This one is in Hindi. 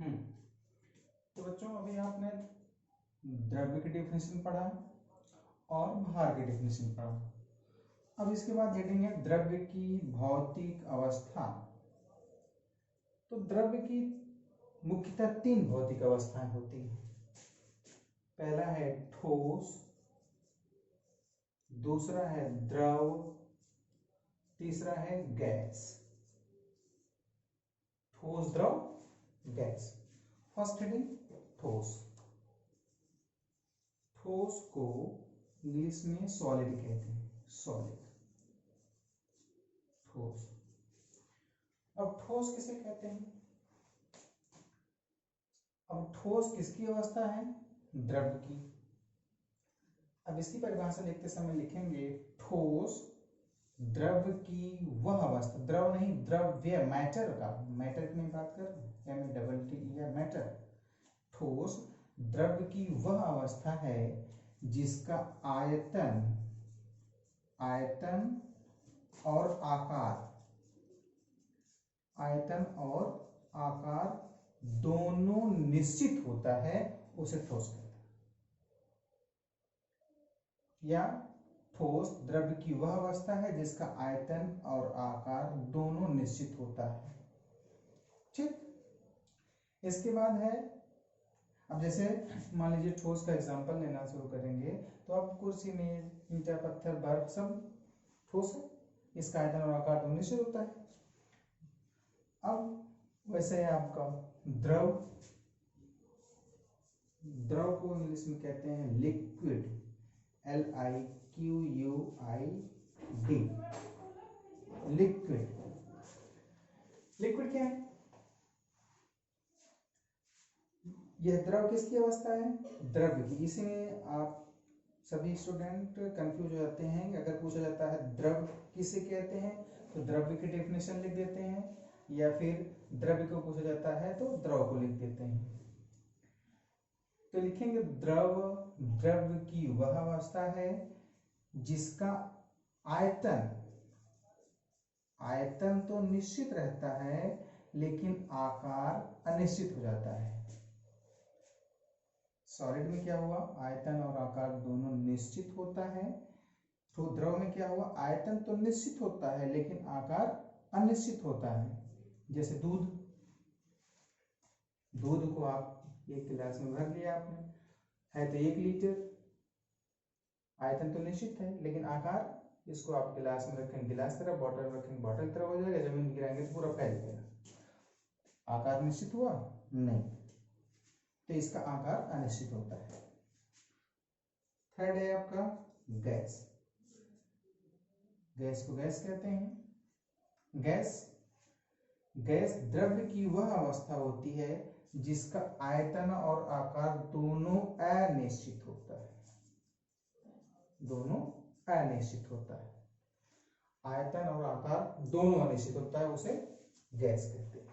तो बच्चों अभी आपने द्रव्य की डेफिनेशन पढ़ा और भार की डेफिनेशन पढ़ा। अब इसके बाद हेडिंग है द्रव्य की भौतिक अवस्था। तो द्रव्य की मुख्यतः 3 भौतिक अवस्थाएं होती हैं। पहला है ठोस, दूसरा है द्रव, तीसरा है गैस। ठोस, द्रव, गैस। फर्स्ट हेडिंग ठोस। ठोस को इंग्लिश में सॉलिड कहते हैं, सॉलिड, ठोस। अब ठोस किसे कहते हैं? अब ठोस किसकी अवस्था है? द्रव्य की। अब इसकी परिभाषा लिखते समय लिखेंगे ठोस द्रव्य की वह अवस्था, द्रव नहीं द्रव्य, मैटर का, मैटर की मैं बात कर रहा हूं, MATTER, मैटर। ठोस द्रव्य की वह अवस्था है जिसका आयतन और आकार दोनों निश्चित होता है, उसे ठोस कहते हैं। या ठोस द्रव्य की वह अवस्था है जिसका आयतन और आकार दोनों निश्चित होता है। ठीक, इसके बाद है, अब जैसे मान लीजिए ठोस का एग्जांपल लेना शुरू करेंगे तो अब कुर्सी, मेज, ईंटा, पत्थर, बर्फ सब ठोस है, इसका आयतन और आकार दोनों निश्चित होता है। अब वैसे है आपका द्रव। द्रव को इंग्लिश में कहते हैं लिक्विड, LIQUID, लिक्विड। लिक्विड क्या है? यह द्रव किसकी अवस्था है? द्रव्य की। इसमें आप सभी स्टूडेंट कंफ्यूज हो जाते हैं। अगर पूछा जाता है द्रव किसे कहते हैं तो द्रव्य की डेफिनेशन लिख देते हैं, या फिर द्रव्य को पूछा जाता है तो द्रव को लिख देते हैं। तो लिखेंगे द्रव्य की वह अवस्था है जिसका आयतन तो निश्चित रहता है लेकिन आकार अनिश्चित हो जाता है। सॉलिड में क्या हुआ? आयतन और आकार दोनों निश्चित होता है। तो द्रव में क्या हुआ? आयतन तो निश्चित होता है लेकिन आकार अनिश्चित होता है। जैसे दूध को आप एक गिलास में भर लिया आपने, है तो 1 लीटर, आयतन तो निश्चित है लेकिन आकार, इसको आप गिलास में रखेंगे गिलास तरह, बॉटल में रखेंगे बॉटल तरह हो जाएगा, जमीन में गिराएंगे तो पूरा फैल जाएगा। आकार निश्चित हुआ? नहीं, तो इसका आकार अनिश्चित होता है। थर्ड है आपका गैस। गैस को गैस कहते हैं। गैस द्रव्य की वह अवस्था होती है जिसका आयतन और आकार दोनों अनिश्चित होता है। दोनों अनिश्चित होता है, आयतन और आकार दोनों अनिश्चित होता है, उसे गैस कहते हैं।